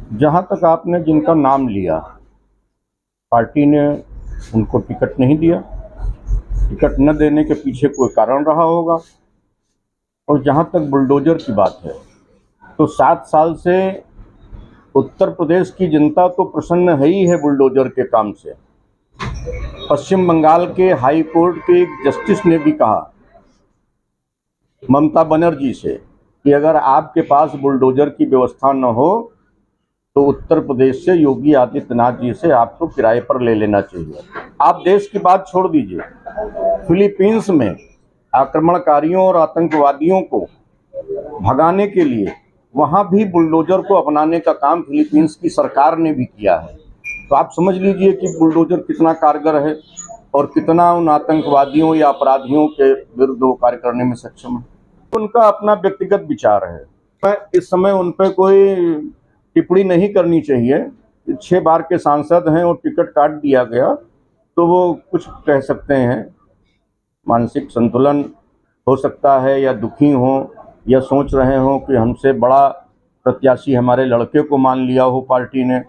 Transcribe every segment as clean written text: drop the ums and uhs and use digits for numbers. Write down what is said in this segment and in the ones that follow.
जहाँ तक आपने जिनका नाम लिया, पार्टी ने उनको टिकट नहीं दिया। टिकट न देने के पीछे कोई कारण रहा होगा। और जहाँ तक बुलडोजर की बात है, तो 7 साल से उत्तर प्रदेश की जनता तो प्रसन्न है ही है बुलडोजर के काम से। पश्चिम बंगाल के हाई कोर्ट के एक जस्टिस ने भी कहा ममता बनर्जी से कि अगर आपके पास बुलडोजर की व्यवस्था न हो तो उत्तर प्रदेश से योगी आदित्यनाथ जी से आपको किराए पर ले लेना चाहिए। आप देश की बात छोड़ दीजिए, फिलीपींस में आक्रमणकारियों और आतंकवादियों को भगाने के लिए वहां भी बुलडोजर को अपनाने का काम फिलीपींस की सरकार ने भी किया है। तो आप समझ लीजिए कि बुलडोजर कितना कारगर है और कितना उन आतंकवादियों या अपराधियों के विरुद्ध वो कार्य करने में सक्षम है। उनका अपना व्यक्तिगत विचार है। मैं इस समय उन पर कोई टिप्पणी नहीं करनी चाहिए। 6 बार के सांसद हैं और टिकट काट दिया गया तो वो कुछ कह सकते हैं। मानसिक संतुलन हो सकता है, या दुखी हो, या सोच रहे हो कि हमसे बड़ा प्रत्याशी हमारे लड़के को मान लिया हो पार्टी ने।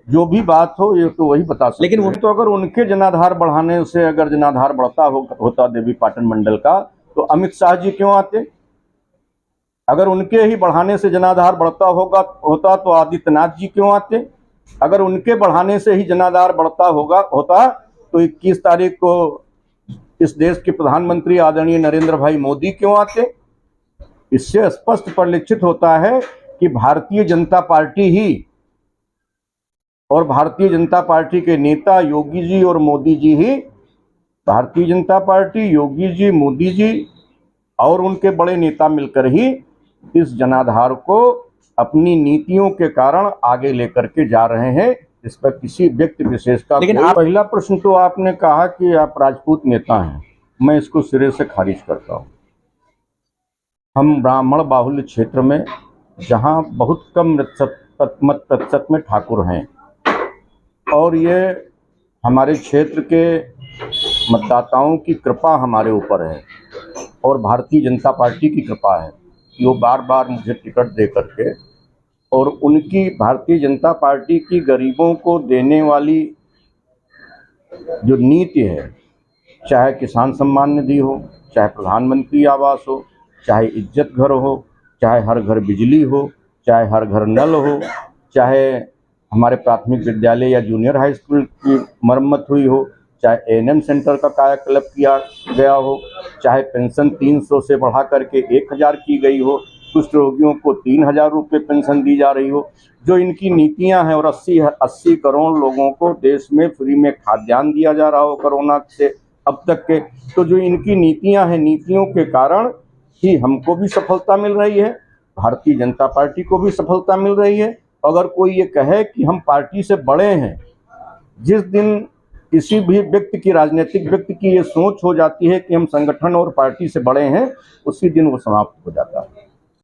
जो भी बात हो ये तो वही बता सकते। लेकिन वो तो अगर उनके जनाधार बढ़ाने से अगर जनाधार बढ़ता होता देवी पाटन मंडल का, तो अमित शाह जी क्यों आते? अगर उनके ही बढ़ाने से जनाधार बढ़ता होता तो आदित्यनाथ जी क्यों आते? अगर उनके बढ़ाने से ही जनाधार बढ़ता होता तो 21 तारीख को इस देश के प्रधानमंत्री आदरणीय नरेंद्र भाई मोदी क्यों आते? इससे स्पष्ट परिलक्षित होता है कि भारतीय जनता पार्टी ही और भारतीय जनता पार्टी के नेता योगी जी और मोदी जी ही, भारतीय जनता पार्टी, योगी जी, मोदी जी और उनके बड़े नेता मिलकर ही इस जनाधार को अपनी नीतियों के कारण आगे लेकर के जा रहे हैं। इस पर किसी व्यक्ति विशेष का। लेकिन पहला प्रश्न तो आपने कहा कि आप राजपूत नेता हैं, मैं इसको सिरे से खारिज करता हूं। हम ब्राह्मण बाहुल्य क्षेत्र में, जहां बहुत कम मत प्रतिशत में ठाकुर हैं, और ये हमारे क्षेत्र के मतदाताओं की कृपा हमारे ऊपर है और भारतीय जनता पार्टी की कृपा है कि वो बार बार मुझे टिकट दे करके, और उनकी भारतीय जनता पार्टी की गरीबों को देने वाली जो नीति है, चाहे किसान सम्मान निधि हो, चाहे प्रधानमंत्री आवास हो, चाहे इज्जत घर हो, चाहे हर घर बिजली हो, चाहे हर घर नल हो, चाहे हमारे प्राथमिक विद्यालय या जूनियर हाई स्कूल की मरम्मत हुई हो, चाहे एएनएम सेंटर का कायाकल्प किया गया हो, चाहे पेंशन 300 से बढ़ा करके 1000 की गई हो, कुष्ठ रोगियों को 3000 रुपये पेंशन दी जा रही हो। जो इनकी नीतियां हैं, और 80 करोड़ लोगों को देश में फ्री में खाद्यान्न दिया जा रहा हो कोरोना से अब तक के, तो जो इनकी नीतियां हैं, नीतियों के कारण ही हमको भी सफलता मिल रही है, भारतीय जनता पार्टी को भी सफलता मिल रही है। अगर कोई ये कहे कि हम पार्टी से बड़े हैं, जिस दिन किसी भी व्यक्ति की, राजनीतिक व्यक्ति की ये सोच हो जाती है कि हम संगठन और पार्टी से बड़े हैं, उसी दिन वो समाप्त हो जाता है।